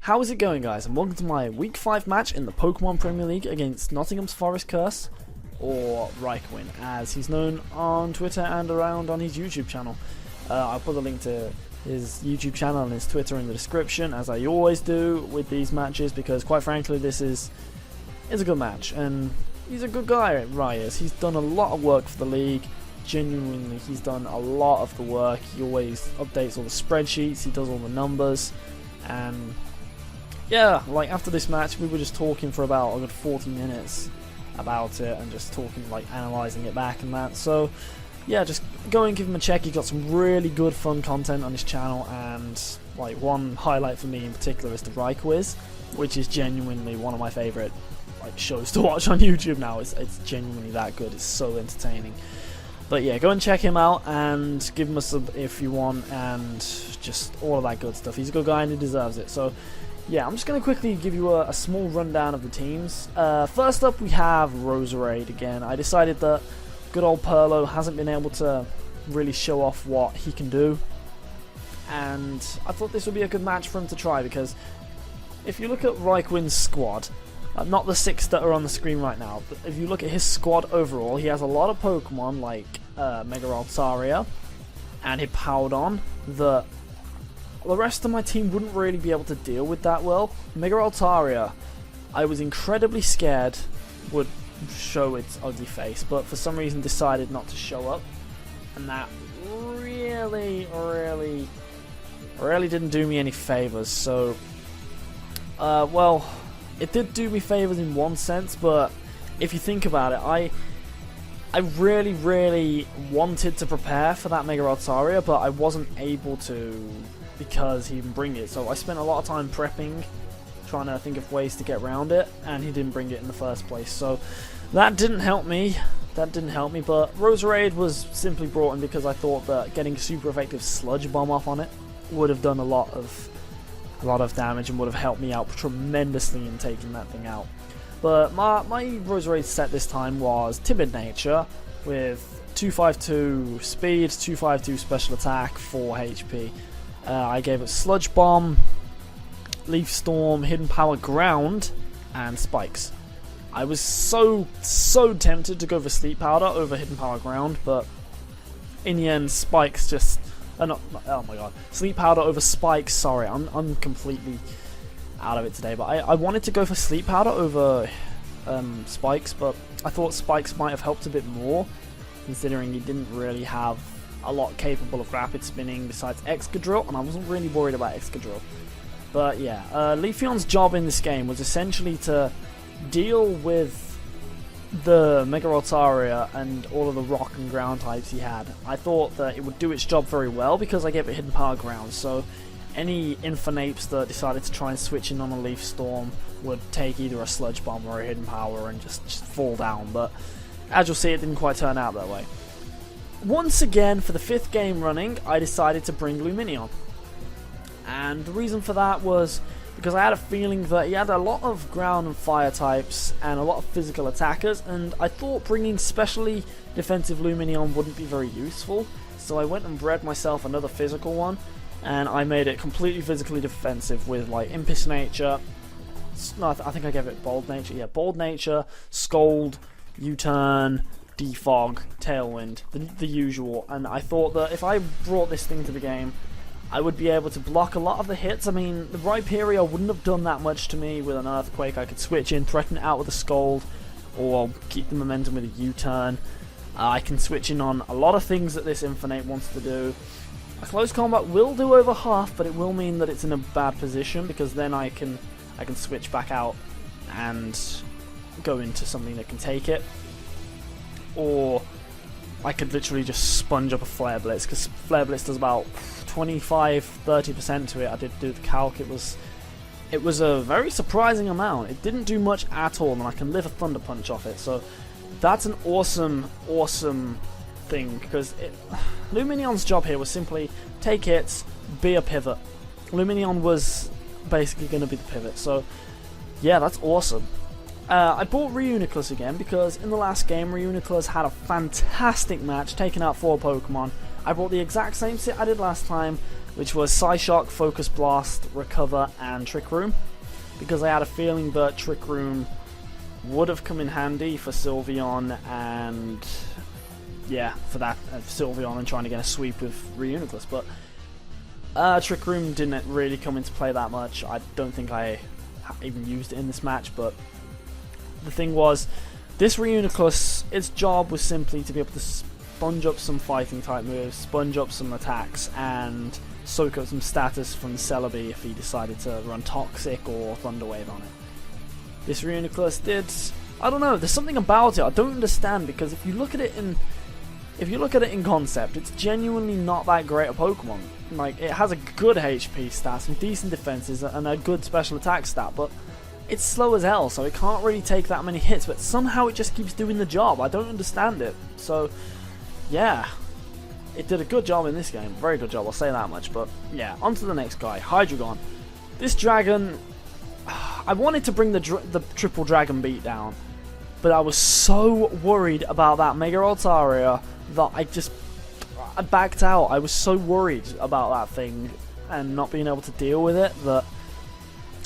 How is it going, guys, and welcome to my Week 5 match in the Pokemon Premier League against Nottingham's Forest Curse, or Raikwin, as he's known on Twitter and around on his YouTube channel. I'll put a link to his YouTube channel and his Twitter in the description, as I always do with these matches, because quite frankly this is a good match, and he's a good guy, Reyes. He's done a lot of work for the league. Genuinely, he's done a lot of the work. He always updates all the spreadsheets, he does all the numbers, and yeah, like after this match we were just talking for about a good 40 minutes about it and just talking, like analysing it back and that. So yeah, just go and give him a check. He's got some really good fun content on his channel, and like one highlight for me in particular is the Raiquiz, which is genuinely one of my favourite like shows to watch on YouTube now. It's genuinely that good. It's so entertaining. But yeah, go and check him out and give him a sub if you want, and just all of that good stuff. He's a good guy and he deserves it. So yeah, I'm just going to quickly give you a small rundown of the teams. First up we have Roserade again. I decided that good old Perlo hasn't been able to really show off what he can do, and I thought this would be a good match for him to try, because if you look at Raikwin's squad, not the 6 that are on the screen right now, but if you look at his squad overall, he has a lot of Pokemon like Mega Altaria and Hippowdon that the rest of my team wouldn't really be able to deal with that well. Mega Altaria, I was incredibly scared would show its ugly face, but for some reason decided not to show up, and that really didn't do me any favors. So well, it did do me favors in one sense, but if you think about it, I really wanted to prepare for that Mega Altaria, but I wasn't able to because he didn't bring it. So I spent a lot of time prepping, trying to think of ways to get around it, and he didn't bring it in the first place. So that didn't help me. But Roserade was simply brought in because I thought that getting a super effective Sludge Bomb off on it would have done a lot of damage and would have helped me out tremendously in taking that thing out. But my Roserade set this time was Timid Nature with 252 speed, 252 special attack, 4 HP. I gave it Sludge Bomb, Leaf Storm, Hidden Power Ground, and Spikes. I was so tempted to go for Sleep Powder over Hidden Power Ground, but in the end, Spikes just... oh my god. Sleep Powder over Spikes, sorry, I'm completely out of it today, but I wanted to go for Sleep Powder over Spikes, but I thought Spikes might have helped a bit more, considering he didn't really have a lot capable of rapid spinning besides Excadrill, and I wasn't really worried about Excadrill. But yeah, Leafeon's job in this game was essentially to deal with the Mega Altaria and all of the rock and ground types he had. I thought that it would do its job very well because I gave it Hidden Power Ground, so any Infinapes that decided to try and switch in on a Leaf Storm would take either a Sludge Bomb or a Hidden Power and just fall down, but as you'll see, it didn't quite turn out that way. Once again, for the 5th game running, I decided to bring Lumineon, and the reason for that was because I had a feeling that he had a lot of ground and fire types and a lot of physical attackers, and I thought bringing specially defensive Lumineon wouldn't be very useful, so I went and bred myself another physical one, and I made it completely physically defensive with like Impish Nature, no, I think I gave it Bold Nature, yeah, Bold Nature, Scold, U-Turn, Defog, Tailwind, the usual, and I thought that if I brought this thing to the game, I would be able to block a lot of the hits. I mean, the Rhyperior wouldn't have done that much to me with an Earthquake. I could switch in, threaten it out with a Scold, or keep the momentum with a U-Turn. I can switch in on a lot of things that this Infinite wants to do. A close combat will do over half, but it will mean that it's in a bad position, because then I can switch back out and go into something that can take it. Or I could literally just sponge up a Flare Blitz, because Flare Blitz does about 25-30% to it. I did do the calc. It was a very surprising amount. It didn't do much at all, and I can live a Thunder Punch off it. So that's an awesome thing, because Lumineon's job here was simply take hits, be a pivot. Lumineon was basically going to be the pivot. So yeah, that's awesome. I bought Reuniclus again because in the last game Reuniclus had a fantastic match, taking out 4 Pokemon. I brought the exact same set I did last time, which was Psyshock, Focus Blast, Recover, and Trick Room, because I had a feeling that Trick Room would have come in handy for Sylveon, and yeah, for that Sylveon and trying to get a sweep with Reuniclus, but Trick Room didn't really come into play that much. I don't think I even used it in this match, but the thing was, this Reuniclus, its job was simply to be able to sponge up some fighting type moves, sponge up some attacks, and soak up some status from Celebi if he decided to run Toxic or Thunder Wave on it. This Reuniclus did, I don't know, there's something about it I don't understand, because if you look at it in concept, it's genuinely not that great a Pokemon. Like, it has a good HP stat, some decent defenses, and a good special attack stat, but it's slow as hell, so it can't really take that many hits, but somehow it just keeps doing the job. I don't understand it. So, yeah, it did a good job in this game. Very good job, I'll say that much. But, yeah, on to the next guy, Hydreigon. This dragon, I wanted to bring the triple dragon beat down, but I was so worried about that Mega Altaria that I backed out. I was so worried about that thing and not being able to deal with it that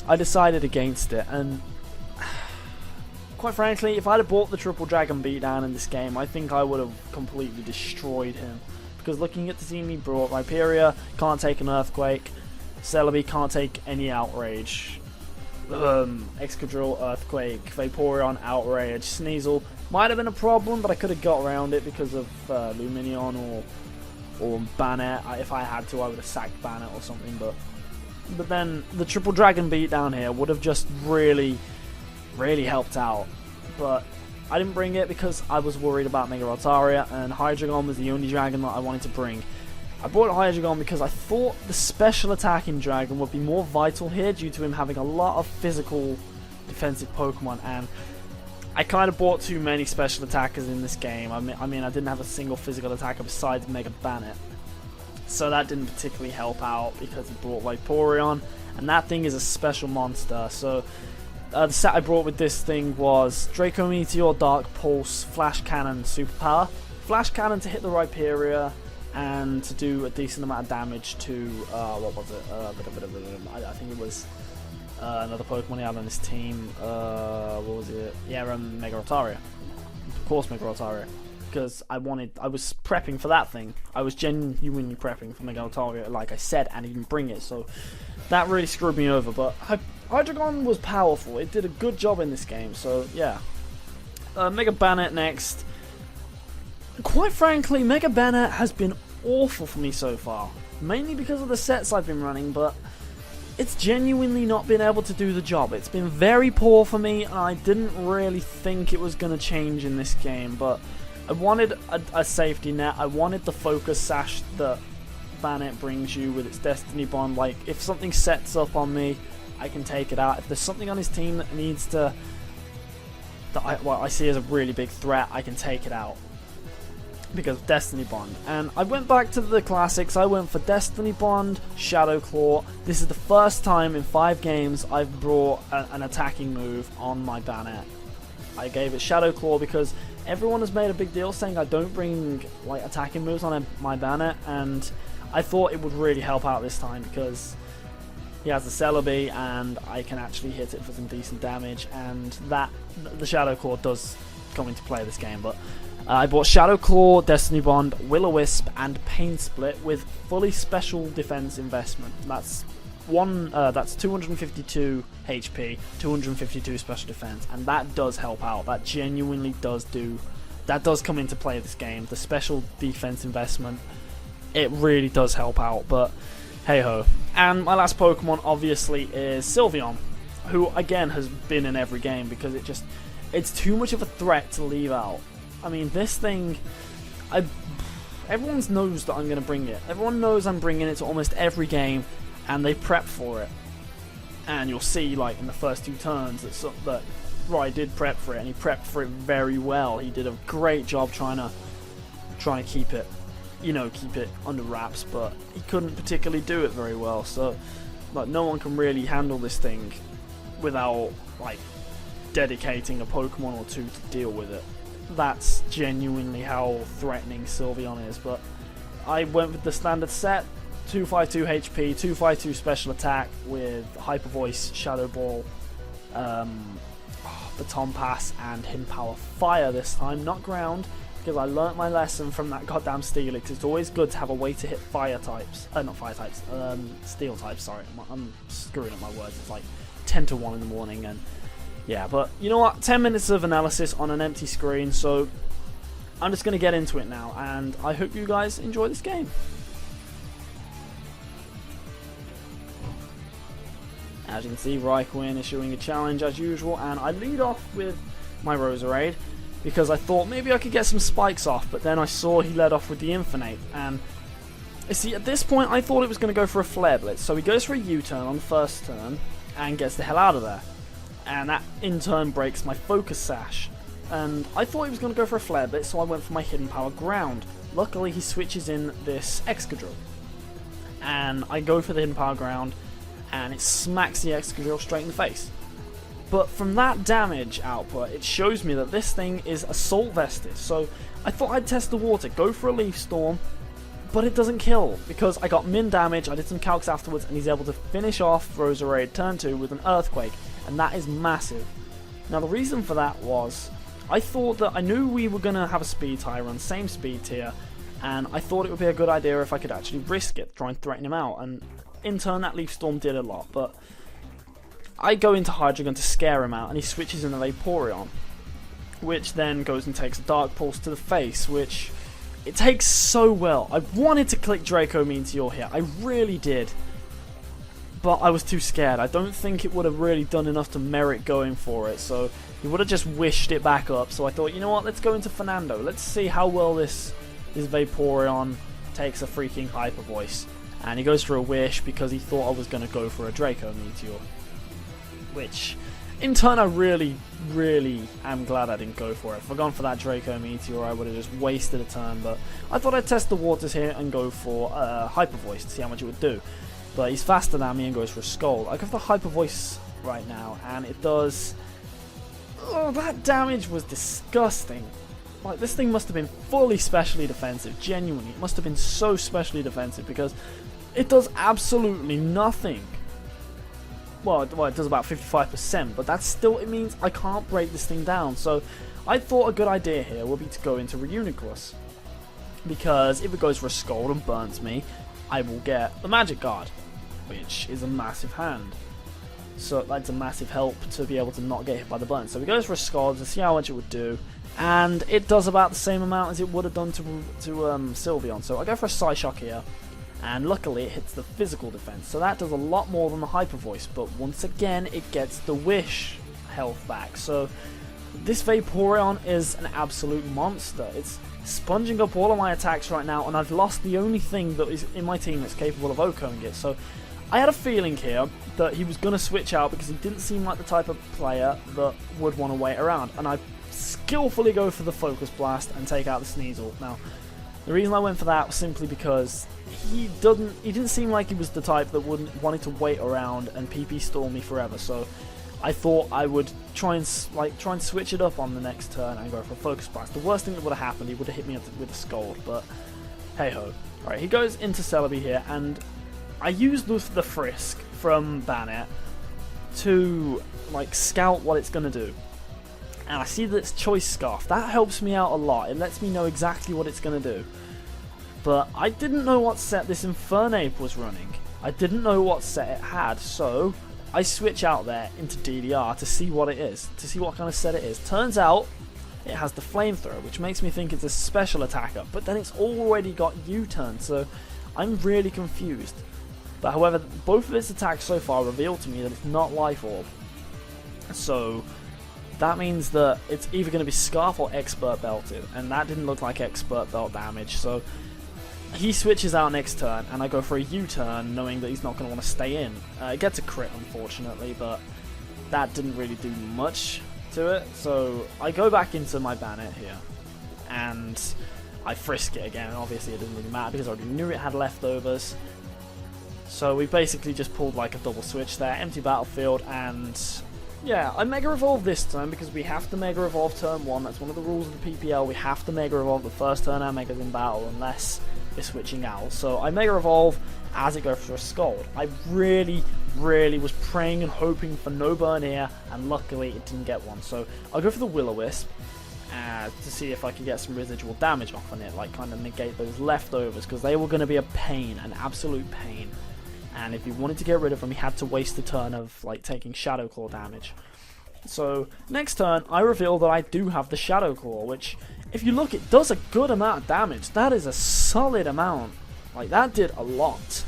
I decided against it. And quite frankly, if I'd have bought the triple dragon beatdown in this game, I think I would have completely destroyed him, because looking at the team he brought, Rhyperior can't take an Earthquake, Celebi can't take any Outrage, Excadrill Earthquake, Vaporeon Outrage, Sneasel might have been a problem, but I could have got around it because of Luminion or Bannet. If I had to, I would have sacked Bannet or something, but then the triple dragon beat down here would have just really helped out. But I didn't bring it because I was worried about Mega Altaria, and Hydreigon was the only dragon that I wanted to bring. I brought Hydreigon because I thought the special attacking dragon would be more vital here due to him having a lot of physical defensive Pokemon, and I kind of bought too many special attackers in this game. I mean, I didn't have a single physical attacker besides Mega Bannet. So that didn't particularly help out because he brought Vaporeon, and that thing is a special monster. So the set I brought with this thing was Draco Meteor, Dark Pulse, Flash Cannon, Superpower. Flash Cannon to hit the Rhyperior and to do a decent amount of damage to, what was it? I think it was another Pokemon he had on his team. What was it? Yeah, Mega Altaria. Of course, Mega Altaria. Because I was prepping for that thing. I was genuinely prepping for Mega Altaria, like I said, and he didn't bring it, so that really screwed me over. But Hydreigon was powerful. It did a good job in this game, so yeah. Mega Bannet next. Quite frankly, Mega Bannet has been awful for me so far. Mainly because of the sets I've been running, but it's genuinely not been able to do the job. It's been very poor for me, and I didn't really think it was going to change in this game, but I wanted a safety net. I wanted the focus sash that Bannet brings you with its Destiny Bond. Like, if something sets up on me, I can take it out. If there's something on his team that needs to, I see as a really big threat, I can take it out because of Destiny Bond. And I went back to the classics. I went for Destiny Bond, Shadow Claw. This is the first time in 5 games I've brought an attacking move on my Bannet. I gave it Shadow Claw because everyone has made a big deal saying I don't bring like attacking moves on my Bannet, and I thought it would really help out this time because he has the Celebi and I can actually hit it for some decent damage, and that the Shadow Claw does come into play this game. But I bought Shadow Claw, Destiny Bond, Will-O-Wisp, and Pain Split with fully special defense investment. That's 252 HP, 252 special defense, and that does help out. That genuinely does come into play this game. The special defense investment, it really does help out, but hey ho. And my last Pokemon obviously is Sylveon, who again has been in every game because it's too much of a threat to leave out. I mean, this thing, everyone knows that I'm going to bring it. Everyone knows I'm bringing it to almost every game, and they prep for it. And you'll see, like, in the first 2 turns that Rye did prep for it, and he prepped for it very well. He did a great job trying to keep it, keep it under wraps, but he couldn't particularly do it very well. So, like, no one can really handle this thing without, like, dedicating a Pokemon or 2 to deal with it. That's genuinely how threatening Sylveon is. But I went with the standard set. 252 HP, 252 special attack with Hyper Voice, Shadow Ball, Baton Pass, and Hidden Power Fire this time, not Ground, because I learnt my lesson from that goddamn Steelix. It's always good to have a way to hit fire types. Not fire types, steel types, sorry. I'm screwing up my words. It's like 10 to 1 in the morning, and yeah, but you know what? 10 minutes of analysis on an empty screen, so I'm just going to get into it now, and I hope you guys enjoy this game. As you can see, Raikkonen issuing a challenge as usual, and I lead off with my Roserade because I thought maybe I could get some spikes off, but then I saw he led off with the Infinite, and you see, at this point I thought it was going to go for a Flare Blitz, so he goes for a U-turn on the first turn and gets the hell out of there, and that in turn breaks my Focus Sash, and I thought he was going to go for a Flare Blitz, so I went for my Hidden Power Ground. Luckily he switches in this Excadrill, and I go for the Hidden Power Ground, and it smacks the Excadrill straight in the face. But from that damage output, it shows me that this thing is Assault Vested, so I thought I'd test the water, go for a Leaf Storm, but it doesn't kill, because I got min damage, I did some calcs afterwards, and he's able to finish off Roserade turn 2 with an Earthquake, and that is massive. Now the reason for that was, I thought that I knew we were going to have a speed tie run, same speed tier, and I thought it would be a good idea if I could actually risk it, try and threaten him out, and in turn that Leaf Storm did a lot, but I go into Hydro Gun to scare him out, and he switches in the Vaporeon, which then goes and takes a Dark Pulse to the face, which it takes so well. I wanted to click Draco Meteor here, I really did, but I was too scared. I don't think it would have really done enough to merit going for it, so he would have just wished it back up, so I thought, you know what, let's go into Fernando, let's see how well this Vaporeon takes a freaking Hyper Voice. And he goes for a Wish because he thought I was going to go for a Draco Meteor, which in turn I really am glad I didn't go for it. If I'd gone for that Draco Meteor I would have just wasted a turn, but I thought I'd test the waters here and go for Hyper Voice to see how much it would do. But he's faster than me and goes for a Scold. I go for the Hyper Voice right now, and it does... Oh, that damage was disgusting. Like, this thing must have been fully specially defensive, genuinely. It must have been so specially defensive because it does absolutely nothing. Well, it does about 55%, but that's still, it means I can't break this thing down. So I thought a good idea here would be to go into Reuniclus, because if it goes for a Scold and burns me, I will get the Magic Guard, which is a massive hand. So that's a massive help to be able to not get hit by the burn. So he goes for a Scald to see how much it would do, and it does about the same amount as it would have done to Sylveon. So I go for a Psyshock here, and luckily it hits the physical defense. So that does a lot more than the Hyper Voice, but once again it gets the Wish health back. So this Vaporeon is an absolute monster. It's sponging up all of my attacks right now, and I've lost the only thing that is in my team that's capable of OHKOing it. So I had a feeling here that he was going to switch out because he didn't seem like the type of player that would want to wait around, and I skillfully go for the Focus Blast and take out the Sneasel. Now, the reason I went for that was simply because he didn't seem like he was the type that wanted to wait around and PP stall me forever. So I thought I would try and switch it up on the next turn and go for a Focus Blast. The worst thing that would have happened, he would have hit me with a Scold, but hey ho. Alright, he goes into Celebi here, and I used the Frisk from Bannet to scout what it's going to do. And I see that it's Choice Scarf. That helps me out a lot. It lets me know exactly what it's going to do. But I didn't know what set this Infernape was running. I didn't know what set it had, so I switch out there into DDR to see what it is, to see what kind of set it is. Turns out it has the Flamethrower, which makes me think it's a special attacker, but then it's already got U-turn, so I'm really confused. But however, both of its attacks so far reveal to me that it's not Life Orb. So that means that it's either going to be Scarf or Expert Belted, and that didn't look like Expert Belt damage, so he switches out next turn, and I go for a U-turn, knowing that he's not going to want to stay in. It gets a crit, unfortunately, but that didn't really do much to it, so I go back into my Bannet here, and I Frisk it again, and obviously it doesn't really matter because I already knew it had leftovers. So we basically just pulled like a double switch there, empty battlefield, and yeah, I Mega Evolve this turn because we have to Mega Evolve turn 1, that's one of the rules of the PPL, we have to Mega Evolve the first turn our Mega's in battle unless is switching out. So I Mega Evolve as it goes for a Scald. I really was praying and hoping for no burn here, and luckily it didn't get one. So I'll go for the Will-O-Wisp to see if I can get some residual damage off on it, like kind of negate those leftovers, because they were going to be a pain, an absolute pain. And if he wanted to get rid of them, he had to waste a turn of like taking Shadow Claw damage. So next turn, I reveal that I do have the Shadow Claw, which, if you look, it does a good amount of damage. That is a solid amount. Like, that did a lot.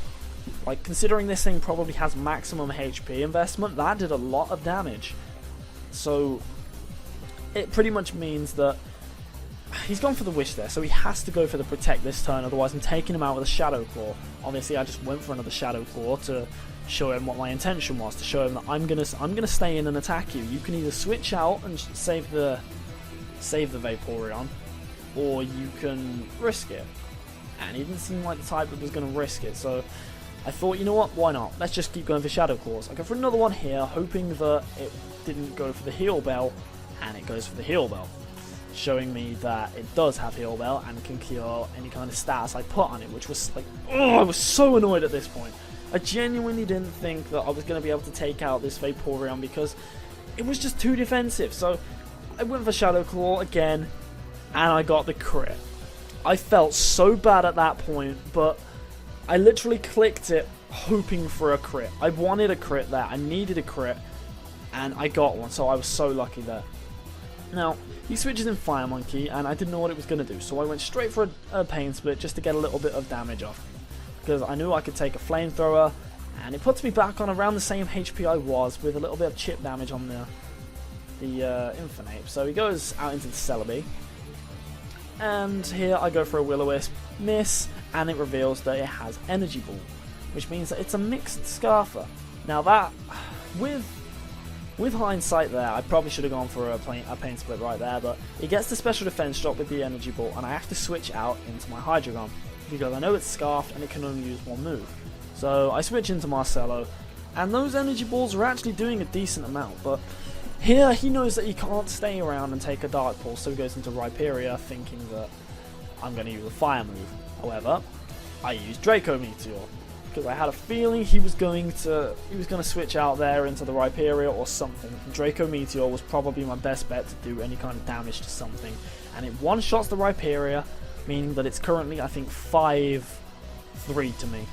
Like, considering this thing probably has maximum HP investment, that did a lot of damage. So it pretty much means that he's gone for the Wish there, so he has to go for the Protect this turn, otherwise I'm taking him out with a Shadow Claw. Obviously I just went for another Shadow Claw to show him what my intention was, to show him that I'm gonna stay in and attack you. You can either switch out and save the Vaporeon, or you can risk it. And he didn't seem like the type that was going to risk it, so I thought, you know what, why not? Let's just keep going for Shadow Claws. I go for another one here, hoping that it didn't go for the Heal Bell, and it goes for the Heal Bell, showing me that it does have Heal Bell and can cure any kind of stats I put on it, which was like, oh, I was so annoyed at this point. I genuinely didn't think that I was going to be able to take out this Vaporeon because it was just too defensive. So I went for Shadow Claw again, and I got the crit. I felt so bad at that point, but I literally clicked it hoping for a crit. I wanted a crit there, I needed a crit, and I got one, so I was so lucky there. Now, he switches in Fire Monkey, and I didn't know what it was going to do, so I went straight for a Pain Split just to get a little bit of damage off. Because I knew I could take a Flamethrower, and it puts me back on around the same HP I was, with a little bit of chip damage on the Infernape. So he goes out into the Celebi, and here I go for a Will-O-Wisp, miss, and it reveals that it has Energy Ball, which means that it's a mixed Scarfer. Now that, with hindsight there, I probably should have gone for a Pain Split right there, but it gets the special defense drop with the Energy Ball, and I have to switch out into my Hydreigon, because I know it's Scarfed and it can only use one move. So I switch into Marcelo, and those Energy Balls are actually doing a decent amount, but here he knows that he can't stay around and take a Dark Pulse, so he goes into Rhyperior thinking that I'm going to use a Fire move. However, I used Draco Meteor, because I had a feeling he was going to switch out there into the Rhyperior or something. Draco Meteor was probably my best bet to do any kind of damage to something, and it one-shots the Rhyperior, meaning that it's currently, I think, 5-3 to me.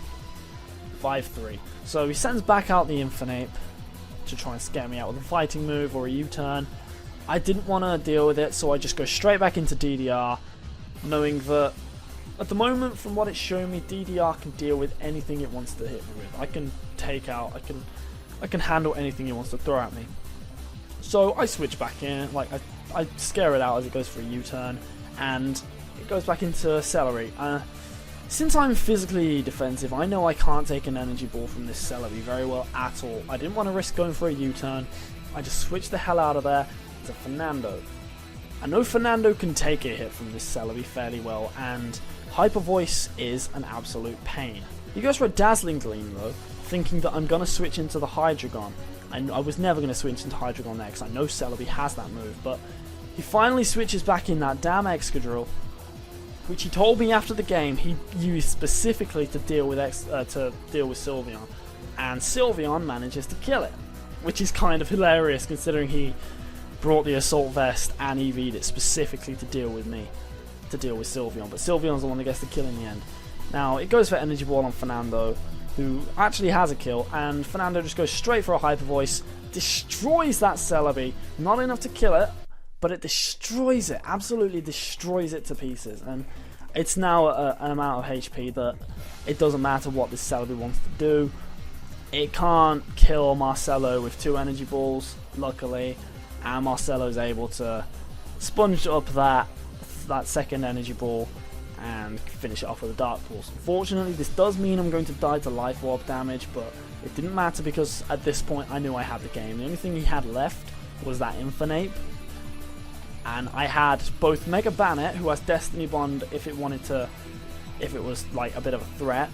5-3. So he sends back out the Infernape to try and scare me out with a fighting move or a U-turn. I didn't want to deal with it, so I just go straight back into DDR, knowing that at the moment, from what it's showing me, DDR can deal with anything it wants to hit me with. I can take out, I can handle anything it wants to throw at me. So I switch back in, like I scare it out as it goes for a U-turn, and it goes back into Celery. Since I'm physically defensive, I know I can't take an Energy Ball from this Celebi very well at all. I didn't want to risk going for a U-turn. I just switched the hell out of there to Fernando. I know Fernando can take a hit from this Celebi fairly well, and Hyper Voice is an absolute pain. He goes for a Dazzling Gleam though, thinking that I'm going to switch into the Hydreigon. I was never going to switch into Hydreigon there because I know Celebi has that move, but he finally switches back in that damn Excadrill, which he told me after the game he used specifically to deal with Sylveon, and Sylveon manages to kill it, which is kind of hilarious considering he brought the Assault Vest and EV'd it specifically to deal with me, to deal with Sylveon, but Sylveon's the one that gets the kill in the end. Now it goes for Energy Ball on Fernando, who actually has a kill, and Fernando just goes straight for a Hyper Voice, destroys that Celebi, not enough to kill it, but it destroys it, absolutely destroys it to pieces, and it's now an amount of HP that it doesn't matter what this Celebi wants to do. It can't kill Marcelo with 2 Energy Balls, luckily, and Marcelo's able to sponge up that second Energy Ball and finish it off with a Dark Pulse. Unfortunately, this does mean I'm going to die to Life Orb damage, but it didn't matter because at this point I knew I had the game. The only thing he had left was that Infernape, and I had both Mega Bannet, who has Destiny Bond if it was like a bit of a threat,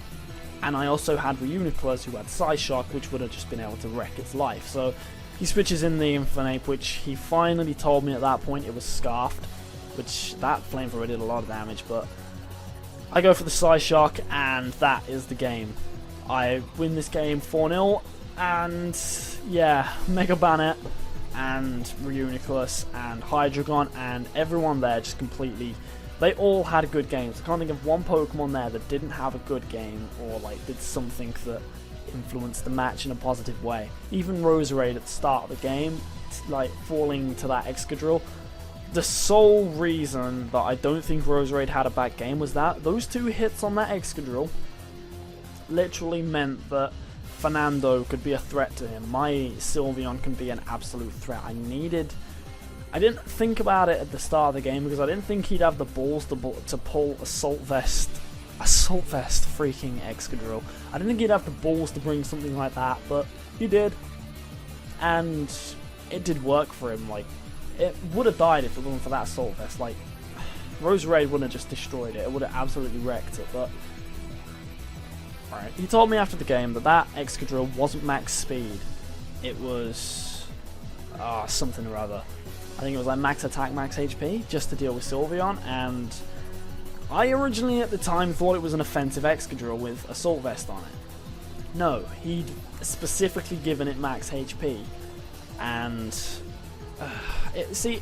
and I also had Reuniclus, who had Psyshock, which would have just been able to wreck its life. So he switches in the Infernape, which he finally told me at that point it was Scarfed, which that Flamethrower did a lot of damage, but I go for the Psy Shock, and that is the game. I win this game 4-0, and yeah, Mega Bannet and Reuniclus and Hydreigon and everyone there just completely, they all had good games. I can't think of one Pokemon there that didn't have a good game or like did something that influenced the match in a positive way. Even Roserade at the start of the game, like falling to that Excadrill. The sole reason that I don't think Roserade had a bad game was that those 2 hits on that Excadrill literally meant that Fernando could be a threat to him. My Sylveon can be an absolute threat. I didn't think about it at the start of the game because I didn't think he'd have the balls to pull Assault Vest freaking Excadrill. I didn't think he'd have the balls to bring something like that, but he did. And it did work for him. Like, it would have died if it wasn't for that Assault Vest. Like, Roserade wouldn't have just destroyed it. It would have absolutely wrecked it, but right. He told me after the game that Excadrill wasn't max speed. It was something or other. I think it was like max attack, max HP, just to deal with Sylveon, and I originally at the time thought it was an offensive Excadrill with Assault Vest on it. No, he'd specifically given it max HP, and see,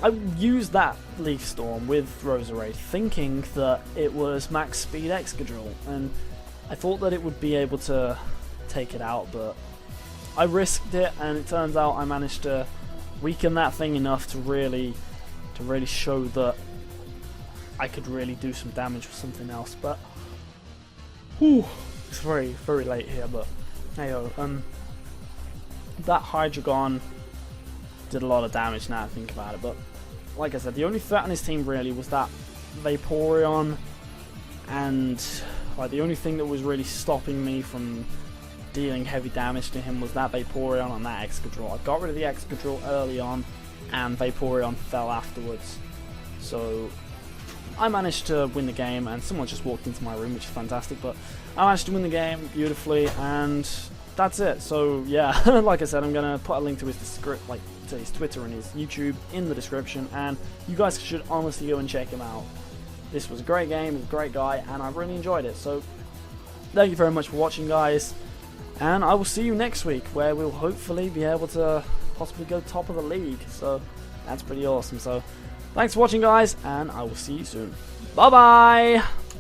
I used that Leaf Storm with Roserade thinking that it was max speed Excadrill, and I thought that it would be able to take it out, but I risked it, and it turns out I managed to weaken that thing enough to really show that I could really do some damage with something else. But whew, it's very, very late here, but heyo, that Hydreigon did a lot of damage now I think about it, but like I said, the only threat on his team really was that Vaporeon, and like the only thing that was really stopping me from dealing heavy damage to him was that Vaporeon and that Excadrill. I got rid of the Excadrill early on, and Vaporeon fell afterwards. So I managed to win the game, and someone just walked into my room, which is fantastic, but I managed to win the game beautifully, and that's it. So yeah, like I said, I'm going to put a link to his to his Twitter and his YouTube in the description, and you guys should honestly go and check him out. This was a great game, he's a great guy, and I really enjoyed it. So thank you very much for watching, guys, and I will see you next week, where we'll hopefully be able to possibly go top of the league. So that's pretty awesome. So thanks for watching, guys, and I will see you soon. Bye bye.